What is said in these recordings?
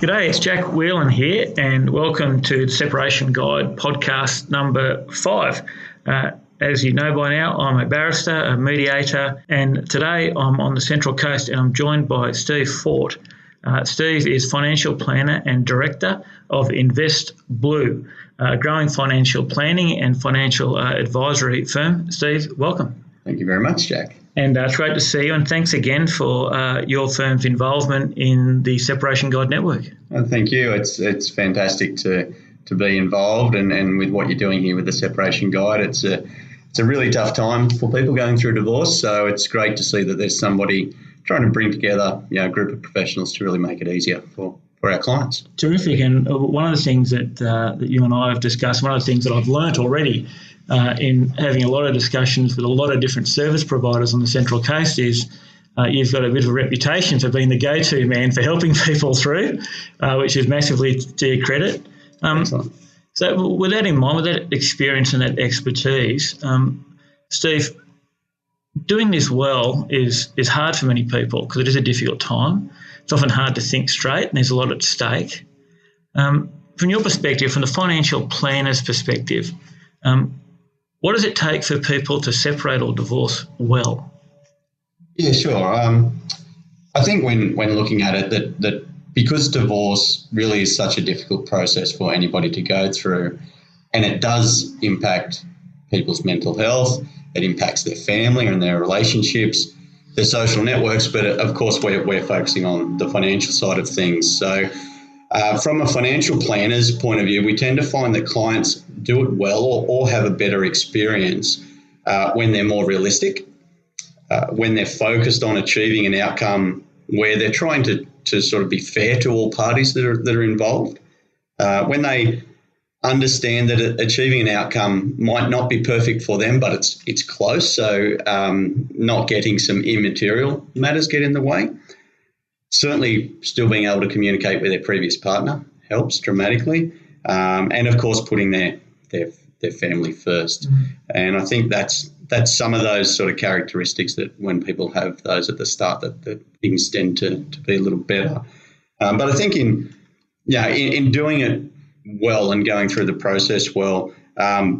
G'day, it's Jack Whelan here, and welcome to the Separation Guide podcast number 5. As you know by now, I'm a barrister, a mediator, and today I'm on the Central Coast and I'm joined by Steve Fort. Steve is financial planner and director of Invest Blue, a growing financial planning and financial advisory firm. Steve, welcome. Thank you very much, Jack. And it's great to see you, and thanks again for your firm's involvement in the Separation Guide Network. Thank you. It's fantastic to be involved and with what you're doing here with the Separation Guide. It's a really tough time for people going through divorce, so it's great to see that there's somebody trying to bring together a group of professionals to really make it easier for our clients. Terrific. And one of the things that you and I have discussed, one of the things that I've learnt already in having a lot of discussions with a lot of different service providers on the Central Coast is you've got a bit of a reputation for being the go-to man for helping people through, which is massively to your credit. Excellent. So with that in mind, with that experience and that expertise, Steve, doing this well is hard for many people because it is a difficult time. It's often hard to think straight and there's a lot at stake. From your perspective, from the financial planner's perspective, what does it take for people to separate or divorce well? Yeah, sure. I think when looking at it, that because divorce really is such a difficult process for anybody to go through, and it does impact people's mental health, it impacts their family and their relationships, their social networks, but of course we're focusing on the financial side of things. So from a financial planner's point of view, we tend to find that clients do it well or have a better experience when they're more realistic, when they're focused on achieving an outcome where they're trying to sort of be fair to all parties that are involved, when they understand that achieving an outcome might not be perfect for them, but it's close, so not getting some immaterial matters get in the way. Certainly still being able to communicate with their previous partner helps dramatically, and of course putting their family first. Mm-hmm. And I think that's some of those sort of characteristics that when people have those at the start that things tend to be a little better. But I think in doing it well and going through the process well,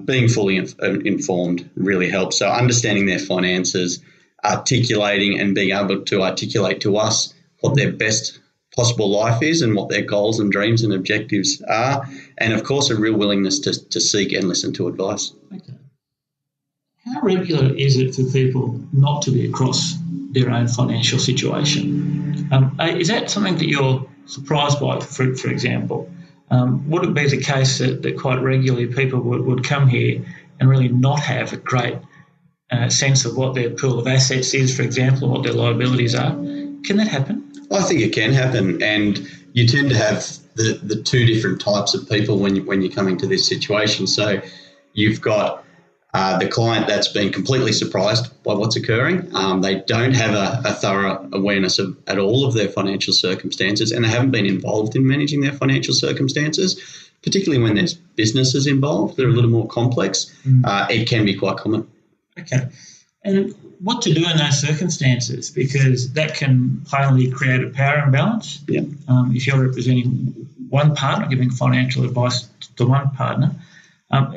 being fully informed really helps. So understanding their finances, articulating and being able to articulate to us what their best possible life is and what their goals and dreams and objectives are, and of course a real willingness to seek and listen to advice. Okay. How regular is it for people not to be across their own financial situation? Is that something that you're surprised by, for example? Would it be the case that quite regularly people would come here and really not have a great sense of what their pool of assets is, for example, and what their liabilities are? Can that happen? I think it can happen, and you tend to have the two different types of people when you're coming to this situation. So you've got the client that's been completely surprised by what's occurring. They don't have a thorough awareness at all of their financial circumstances, and they haven't been involved in managing their financial circumstances, particularly when there's businesses involved that are a little more complex. It can be quite common. Okay. And what to do in those circumstances, because that can plainly create a power imbalance. Yeah. If you're representing one partner, giving financial advice to one partner,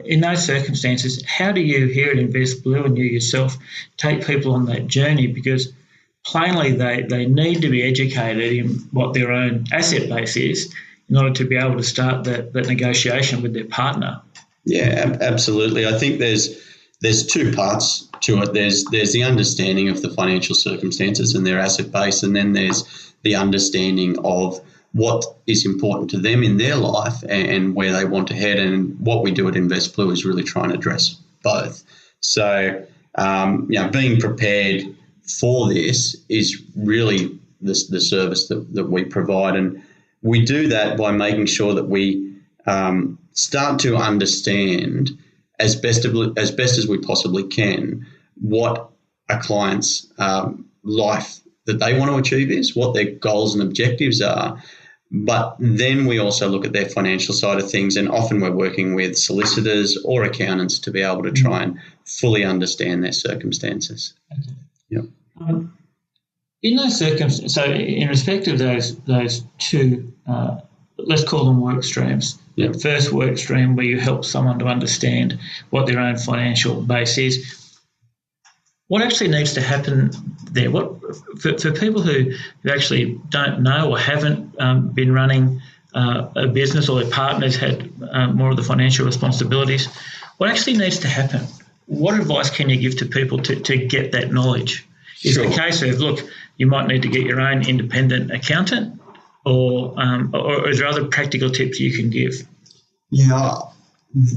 in those circumstances, how do you here at Invest Blue and you yourself take people on that journey? Because plainly they need to be educated in what their own asset base is in order to be able to start that negotiation with their partner. Yeah, absolutely. I think there's two parts to it. There's the understanding of the financial circumstances and their asset base, and then there's the understanding of what is important to them in their life and where they want to head. And what we do at Invest Blue is really try and address both. So, being prepared for this is really the service that we provide. And we do that by making sure that we start to understand as best as we possibly can what a client's life that they want to achieve is, what their goals and objectives are. But then we also look at their financial side of things, and often we're working with solicitors or accountants to be able to try and fully understand their circumstances. Okay. Yep. In those circumstances, so in respect of those two let's call them work streams. Yeah. The first work stream where you help someone to understand what their own financial base is. What actually needs to happen there? What for people who actually don't know or haven't been running a business, or their partners had more of the financial responsibilities, what actually needs to happen? What advice can you give to people to get that knowledge? Is it a case of, look, you might need to get your own independent accountant, or is there other practical tips you can give? Yeah,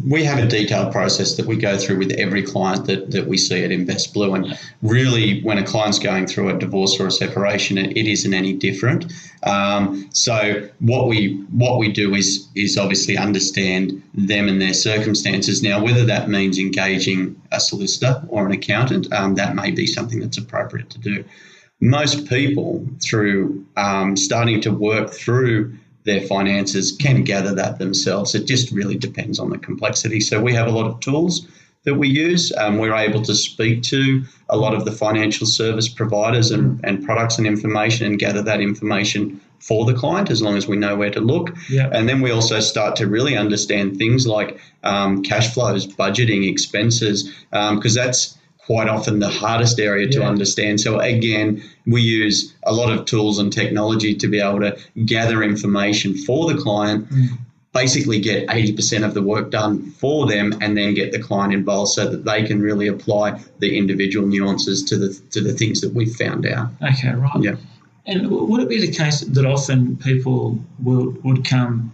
we have a detailed process that we go through with every client that we see at InvestBlue, and really when a client's going through a divorce or a separation, it isn't any different. So what we do is obviously understand them and their circumstances. Now, whether that means engaging a solicitor or an accountant, that may be something that's appropriate to do. Most people, through starting to work through their finances, can gather that themselves. It just really depends on the complexity. So we have a lot of tools that we use. We're able to speak to a lot of the financial service providers and products and information, and gather that information for the client, as long as we know where to look. Yeah. And then we also start to really understand things like cash flows, budgeting, expenses, because that's quite often the hardest area to understand. So again, we use a lot of tools and technology to be able to gather information for the client, basically get 80% of the work done for them, and then get the client involved so that they can really apply the individual nuances to the things that we've found out. Okay, right. Yeah. And would it be the case that often people would come,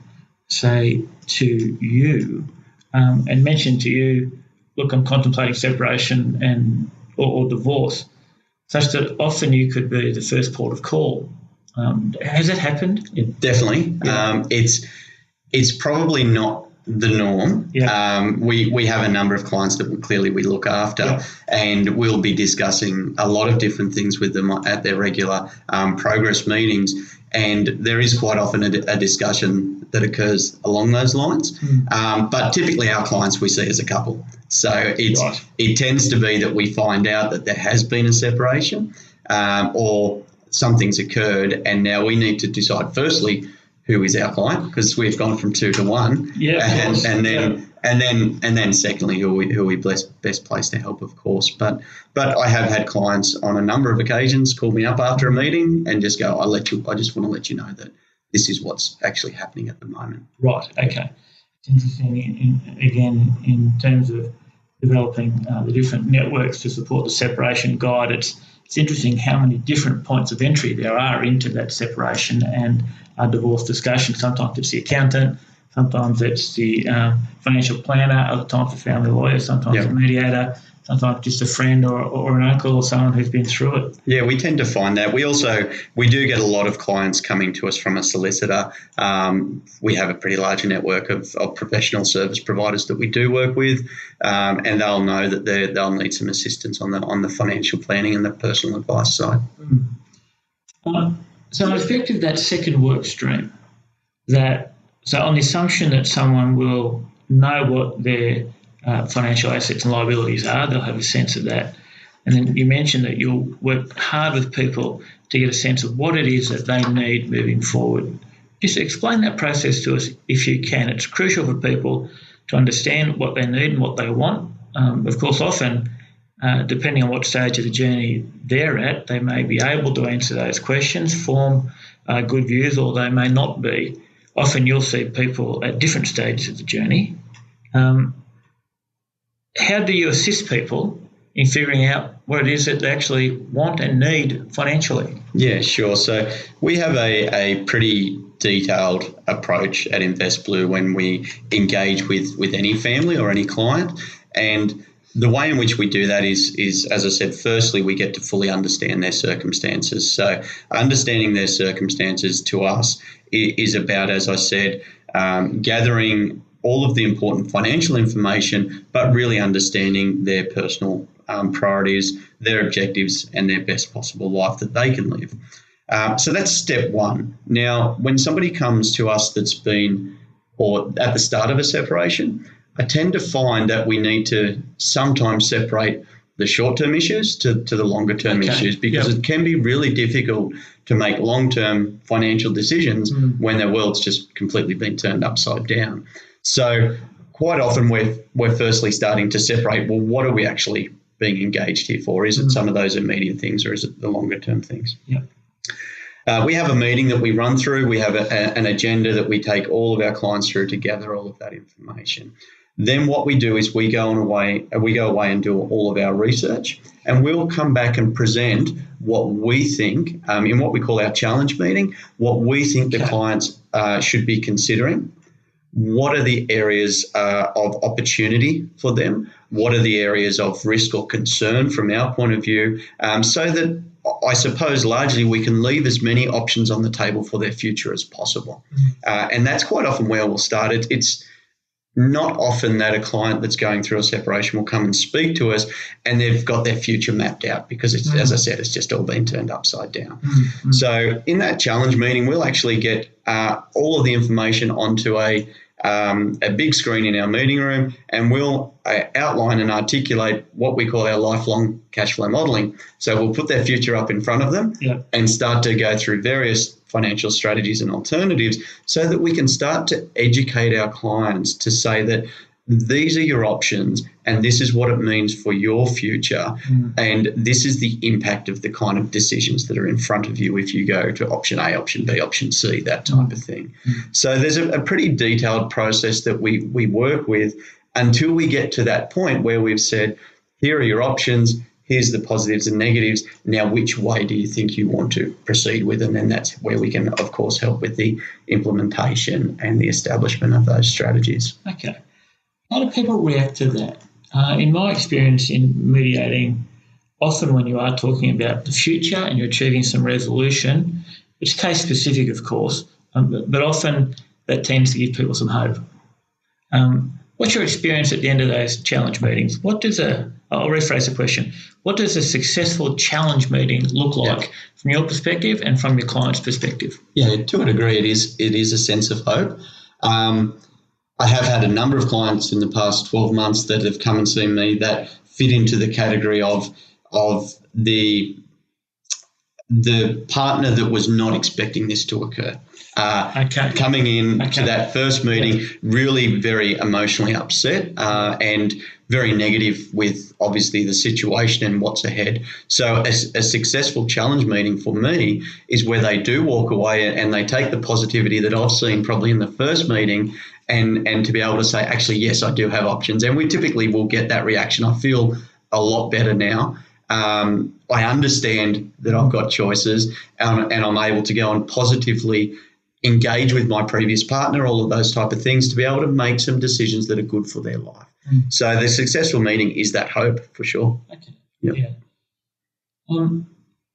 say, to you and mention to you, look, I'm contemplating separation or divorce, such that often you could be the first port of call? Has that happened? Definitely. Yeah. It's probably not the norm. Yeah. We have a number of clients that we look after, and we'll be discussing a lot of different things with them at their regular progress meetings. And there is quite often a discussion that occurs along those lines. But typically our clients we see as a couple. So it tends to be that we find out that there has been a separation or something's occurred, and now we need to decide firstly who is our client, because we've gone from 2 to 1. Yeah, and then secondly, who are we best placed to help, of course. But I have had clients on a number of occasions call me up after a meeting and just go, I just want to let you know that this is what's actually happening at the moment. Right. Okay. It's interesting. In terms of developing the different networks to support the separation guide, it's interesting how many different points of entry there are into that separation and divorce discussion. Sometimes it's the accountant, sometimes it's the financial planner, other times the family lawyer, sometimes the mediator, sometimes just a friend or an uncle or someone who's been through it. Yeah, we tend to find that. We do get a lot of clients coming to us from a solicitor. We have a pretty large network of professional service providers that we do work with, and they'll know that they'll need some assistance on the financial planning and the personal advice side. So in effect of that second work stream, so on the assumption that someone will know what their financial assets and liabilities are, they'll have a sense of that. And then you mentioned that you'll work hard with people to get a sense of what it is that they need moving forward. Just explain that process to us if you can. It's crucial for people to understand what they need and what they want. Of course, often, depending on what stage of the journey they're at, they may be able to answer those questions, form good views, or they may not be. Often you'll see people at different stages of the journey. How do you assist people in figuring out what it is that they actually want and need financially? Yeah, sure. So we have a pretty detailed approach at InvestBlue when we engage with any family or any client. And the way in which we do that is, as I said, firstly, we get to fully understand their circumstances. So understanding their circumstances to us is about, as I said, gathering all of the important financial information, but really understanding their personal priorities, their objectives, and their best possible life that they can live. So that's step one. Now, when somebody comes to us that's been, or at the start of a separation, I tend to find that we need to sometimes separate the short-term issues to the longer-term issues, because it can be really difficult to make long-term financial decisions when their world's just completely been turned upside down. So quite often we're firstly starting to separate, well, what are we actually being engaged here for? Is it some of those immediate things, or is it the longer-term things? We have a meeting that we run through. We have an agenda that we take all of our clients through to gather all of that information. Then what we do is we go away and do all of our research, and we'll come back and present what we think in what we call our challenge meeting, what we think the clients should be considering. What are the areas of opportunity for them? What are the areas of risk or concern from our point of view, so that I suppose largely we can leave as many options on the table for their future as possible. And that's quite often where we'll start. It's not often that a client that's going through a separation will come and speak to us and they've got their future mapped out, because it's, as I said, it's just all been turned upside down. So in that challenge meeting, we'll actually get all of the information onto a big screen in our meeting room, and we'll outline and articulate what we call our lifelong cash flow modelling. So we'll put their future up in front of them and start to go through various financial strategies and alternatives, so that we can start to educate our clients to say that these are your options and this is what it means for your future, and this is the impact of the kind of decisions that are in front of you if you go to option A, option B, option C, that type of thing. So there's a pretty detailed process that we work with until we get to that point where we've said, here are your options, here's the positives and negatives, now which way do you think you want to proceed with? And then that's where we can, of course, help with the implementation and the establishment of those strategies. Okay. How do people react to that? In my experience in mediating, often when you are talking about the future and you're achieving some resolution, it's case specific, of course, but often that tends to give people some hope. What's your experience at the end of those challenge meetings? I'll rephrase the question. What does a successful challenge meeting look like from your perspective and from your client's perspective? Yeah, to a degree, it is a sense of hope. I have had a number of clients in the past 12 months that have come and seen me that fit into the category of the partner that was not expecting this to occur. Coming in to that first meeting, really very emotionally upset and very negative with obviously the situation and what's ahead. So a successful challenge meeting for me is where they do walk away and they take the positivity that I've seen probably in the first meeting and to be able to say, actually, yes, I do have options. And we typically will get that reaction. I feel a lot better now. I understand that I've got choices and I'm able to go and positively engage with my previous partner, all of those type of things, to be able to make some decisions that are good for their life. So the successful meeting is that hope for sure. Okay. Yep. Yeah.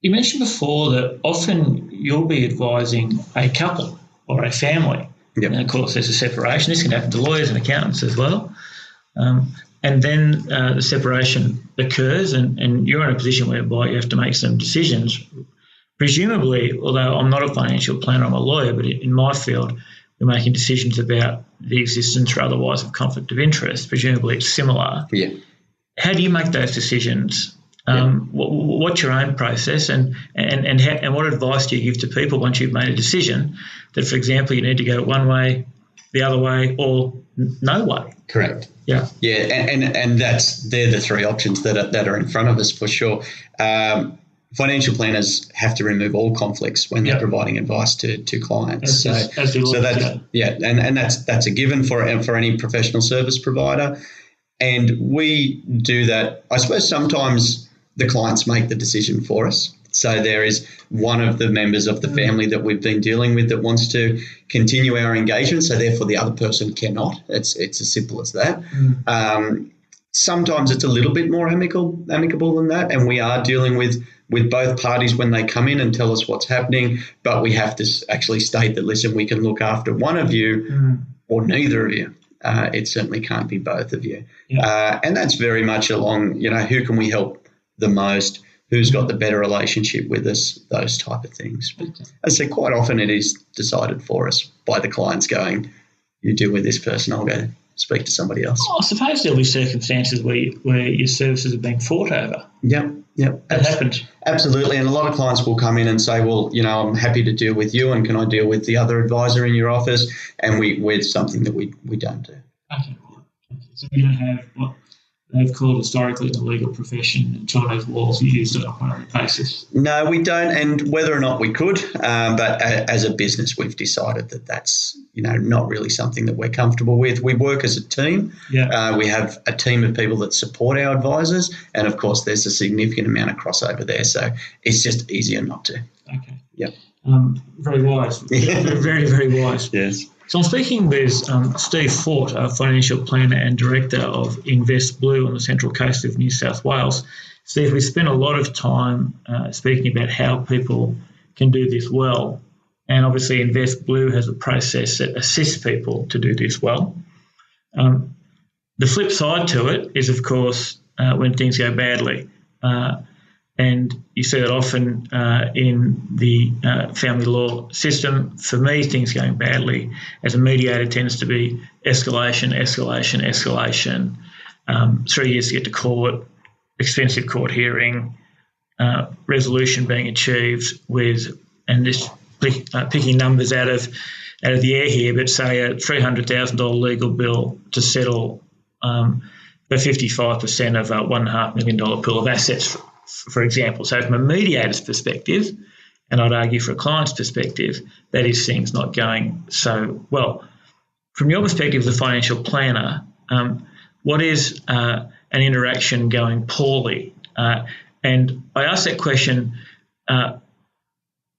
You mentioned before that often you'll be advising a couple or a family. Yep. And of course, there's a separation. This can happen to lawyers and accountants as well. And then the separation occurs and you're in a position whereby you have to make some decisions. Presumably, although I'm not a financial planner, I'm a lawyer, but in my field, we're making decisions about the existence or otherwise of conflict of interest. Presumably it's similar. Yeah. How do you make those decisions? What's your own process and what advice do you give to people once you've made a decision that, for example, you need to go one way, the other way, or no way? Correct. Yeah. Yeah, and they're the three options that are in front of us for sure. Financial planners have to remove all conflicts when they're providing advice to clients. And that's a given for any professional service provider. And we do that. I suppose sometimes the clients make the decision for us. So there is one of the members of the family that we've been dealing with that wants to continue our engagement, so therefore the other person cannot. It's as simple as that. Sometimes it's a little bit more amicable than that, and we are dealing with both parties when they come in and tell us what's happening, but we have to actually state that, listen, we can look after one of you or neither of you. It certainly can't be both of you. Yeah. And that's very much along, who can we help the most, who's got the better relationship with us, those type of things. But as I say, quite often it is decided for us by the clients going, you deal with this person, I'll go speak to somebody else. I suppose there'll be circumstances where your services are being fought over. Yep. That happens. Absolutely. And a lot of clients will come in and say, well, I'm happy to deal with you, and can I deal with the other advisor in your office? And we're something that we don't do. Okay. So we don't have what they've called historically in the legal profession Chinese walls used on a permanent basis. No, we don't. And whether or not we could, but as a business, we've decided that that's, not really something that we're comfortable with. We work as a team. Yeah. We have a team of people that support our advisors. And, of course, there's a significant amount of crossover there. So it's just easier not to. Okay. Yeah. Very wise. Very, very wise. Yes. So I'm speaking with Steve Fort, a financial planner and director of Invest Blue on the Central Coast of New South Wales. Steve, we spent a lot of time speaking about how people can do this well. And obviously Invest Blue has a process that assists people to do this well. The flip side to it is, of course, when things go badly. And you see that often in the family law system. For me, things going badly as a mediator tends to be escalation. 3 years to get to court, expensive court hearing, resolution being achieved with, and this picking numbers out of the air here, but say a $300,000 legal bill to settle the 55% of a $1.5 million pool of assets, for example. So from a mediator's perspective, and I'd argue for a client's perspective, that is things not going so well. From your perspective as a financial planner, what is an interaction going poorly? And I ask that question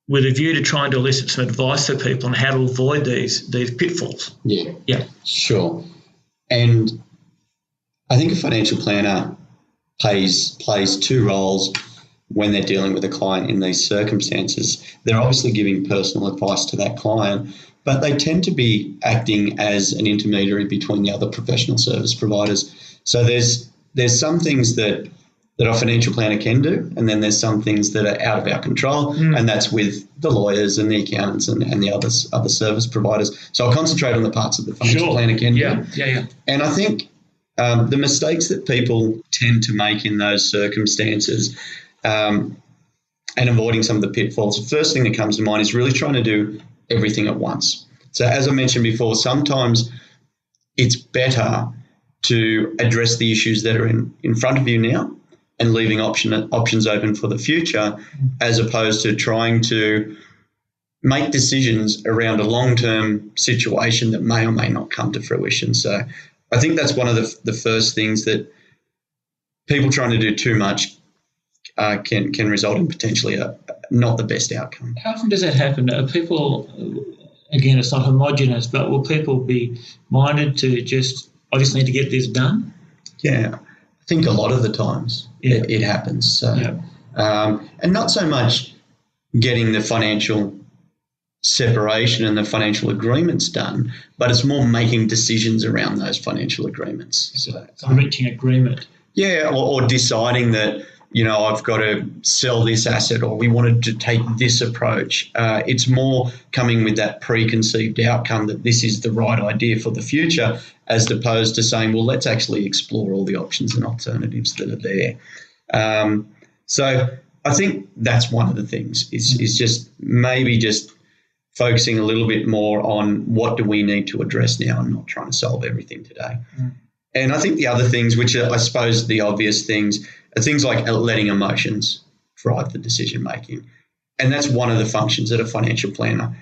with a view to trying to elicit some advice for people on how to avoid these pitfalls. Yeah, sure. And I think a financial planner plays two roles when they're dealing with a client in these circumstances. They're obviously giving personal advice to that client, but they tend to be acting as an intermediary between the other professional service providers. So there's some things that a financial planner can do, and then there's some things that are out of our control, and that's with the lawyers and the accountants and the other service providers. So I'll concentrate on the parts that the financial planner can do. Yeah. And I think the mistakes that people tend to make in those circumstances and avoiding some of the pitfalls, the first thing that comes to mind is really trying to do everything at once. So as I mentioned before, sometimes it's better to address the issues that are in front of you now and leaving options open for the future, as opposed to trying to make decisions around a long-term situation that may or may not come to fruition. So I think that's one of the first things that people trying to do too much can result in potentially not the best outcome. How often does that happen? Are people, again, it's not homogenous, but will people be minded to I just need to get this done? Yeah, I think a lot of the times it happens. So, and not so much getting the financial separation and the financial agreements done, but it's more making decisions around those financial agreements. So reaching agreement. Yeah, or deciding that, I've got to sell this asset, or we wanted to take this approach. It's more coming with that preconceived outcome that this is the right idea for the future, as opposed to saying, well, let's actually explore all the options and alternatives that are there. So I think that's one of the things is just maybe just focusing a little bit more on what do we need to address now and not trying to solve everything today. And I think the other things, which are, I suppose, the obvious things, are things like letting emotions drive the decision making. And that's one of the functions that a financial planner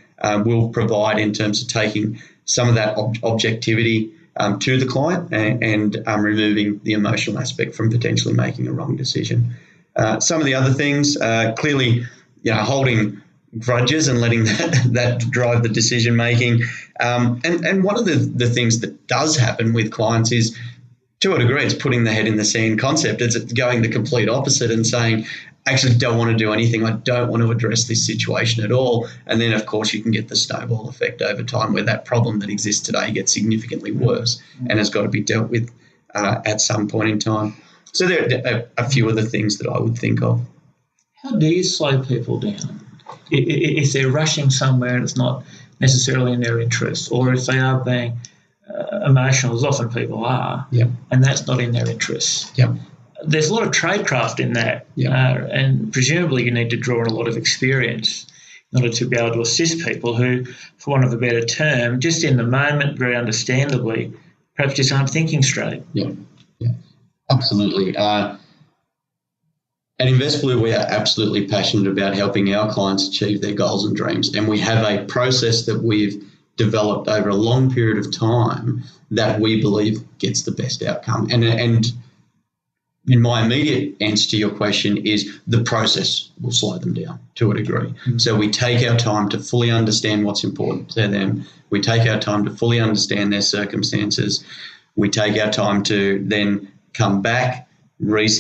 will provide in terms of taking some of that objectivity to the client and removing the emotional aspect from potentially making a wrong decision. Some of the other things, clearly, holding grudges and letting that drive the decision making. And one of the things that does happen with clients is, to a degree, it's putting the head in the sand concept. It's going the complete opposite and saying, I actually don't want to do anything. I don't want to address this situation at all. And then, of course, you can get the snowball effect over time where that problem that exists today gets significantly worse and has got to be dealt with at some point in time. So there are a few of the things that I would think of. How do you slow people down? If they're rushing somewhere and it's not necessarily in their interest, or if they are being emotional as often people are, and that's not in their interests. There's a lot of tradecraft in that, and presumably you need to draw on a lot of experience in order to be able to assist people who, for want of a better term, just in the moment, very understandably, perhaps just aren't thinking straight. Yeah, absolutely. At InvestBlue, we are absolutely passionate about helping our clients achieve their goals and dreams, and we have a process that we've developed over a long period of time that we believe gets the best outcome. And in my immediate answer to your question is the process will slow them down to a degree. Mm-hmm. So we take our time to fully understand what's important to them. We take our time to fully understand their circumstances. We take our time to then come back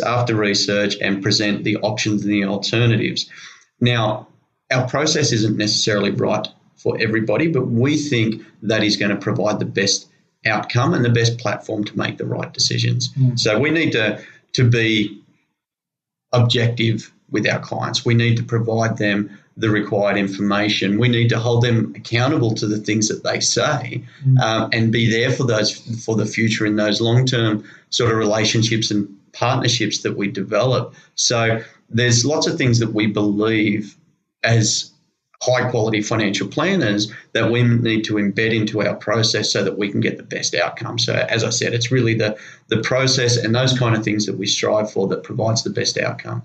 after research and present the options and the alternatives. Now, our process isn't necessarily right for everybody, but we think that is going to provide the best outcome and the best platform to make the right decisions. Mm-hmm. So we need to be objective with our clients. We need to provide them the required information. We need to hold them accountable to the things that they say, and be there for the future in those long-term sort of relationships and partnerships that we develop. So there's lots of things that we believe as high-quality financial planners that we need to embed into our process so that we can get the best outcome. So as I said, it's really the process and those kind of things that we strive for that provides the best outcome.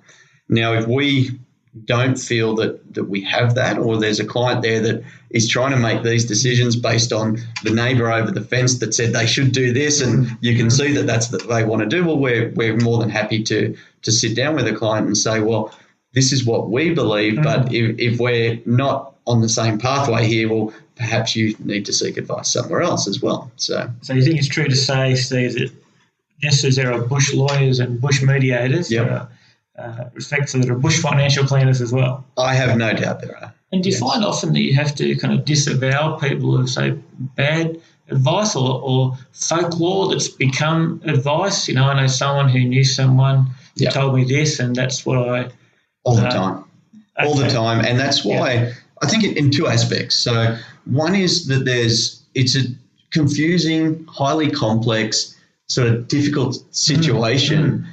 Now, if we don't feel that we have that, or there's a client there that is trying to make these decisions based on the neighbour over the fence that said they should do this, and you can see that that's what they want to do, well, we're more than happy to sit down with a client and say, well, this is what we believe, but if we're not on the same pathway here, well, perhaps you need to seek advice somewhere else as well. So you think it's true to say, Steve, that just as there are bush lawyers and bush mediators, respectfully, there are bush financial planners as well? I have no doubt there are. And do you find often that you have to kind of disavow people who say bad advice or folklore that's become advice? You know, I know someone who knew someone who told me this, and that's what I... All the time. All the time. And that's why I think in two aspects. So one is that it's a confusing, highly complex, sort of difficult situation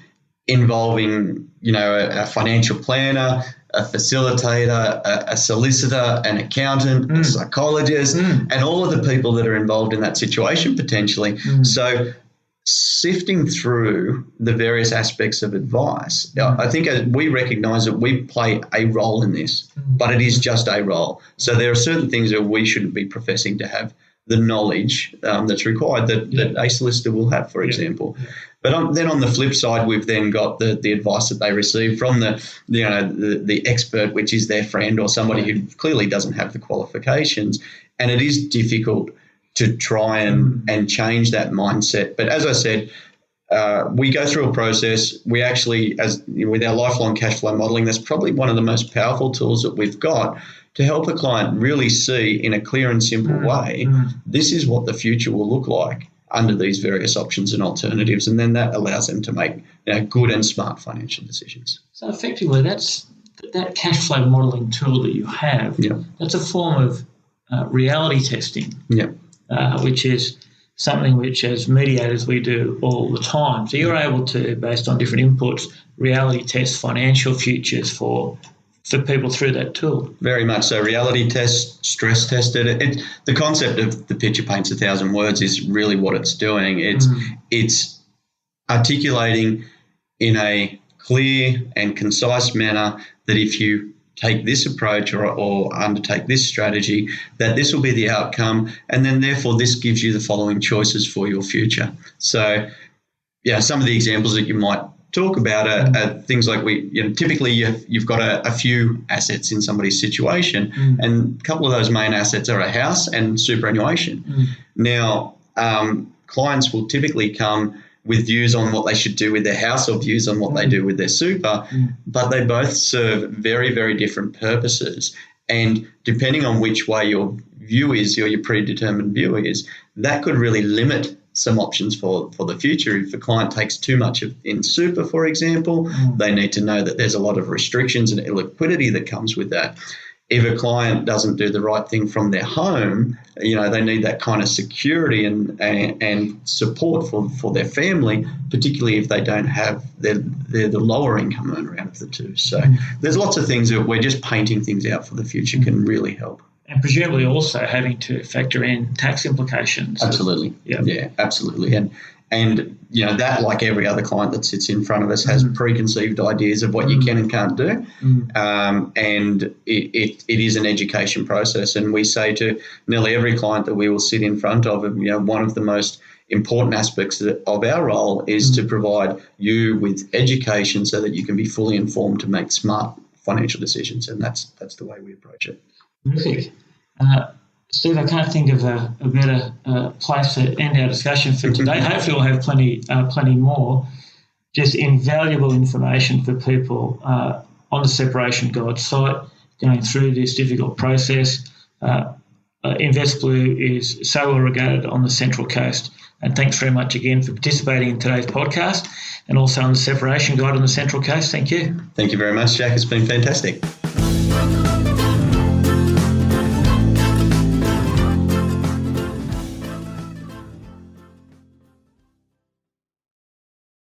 involving, a financial planner, a facilitator, a solicitor, an accountant, a psychologist, and all of the people that are involved in that situation potentially. So sifting through the various aspects of advice, I think we recognise that we play a role in this, but it is just a role. So there are certain things that we shouldn't be professing to have the knowledge that's required that a solicitor will have, for example. But then on the flip side, we've then got the advice that they receive from the expert, which is their friend or somebody who clearly doesn't have the qualifications, and it is difficult to try and change that mindset. But as I said, we go through a process. We actually, with our lifelong cash flow modelling, that's probably one of the most powerful tools that we've got to help a client really see in a clear and simple way, this is what the future will look like under these various options and alternatives. And then that allows them to make good and smart financial decisions. So effectively, that cash flow modelling tool that you have, that's a form of reality testing. Which is something which as mediators we do all the time. So you're able to, based on different inputs, reality test financial futures for people through that tool. Very much so. Reality test, stress tested. The concept of the picture paints 1,000 words is really what it's doing. It's articulating in a clear and concise manner that if you take this approach or undertake this strategy, that this will be the outcome, and then therefore this gives you the following choices for your future. So, some of the examples that you might talk about are things like typically you've got a few assets in somebody's situation, and a couple of those main assets are a house and superannuation. Now, clients will typically come with views on what they should do with their house or views on what they do with their super, but they both serve very, very different purposes. And depending on which way your view is, or your predetermined view is, that could really limit some options for the future. If a client takes too much in super, for example, they need to know that there's a lot of restrictions and illiquidity that comes with that. if a client doesn't do the right thing from their home, they need that kind of security and support for their family, particularly if they don't have they're the lower income earner out of the two. So there's lots of things that we're just painting things out for the future can really help. And presumably also having to factor in tax implications. Absolutely. Yeah, absolutely. And that, like every other client that sits in front of us, has preconceived ideas of what you can and can't do. And it is an education process. And we say to nearly every client that we will sit in front of, one of the most important aspects of our role is to provide you with education so that you can be fully informed to make smart financial decisions. And that's the way we approach it. Terrific. Steve, I can't think of a better place to end our discussion for today. Hopefully we'll have plenty more. Just invaluable information for people on the Separation Guide site going through this difficult process. InvestBlue is so well regarded on the Central Coast. And thanks very much again for participating in today's podcast and also on the Separation Guide on the Central Coast. Thank you. Thank you very much, Jack. It's been fantastic.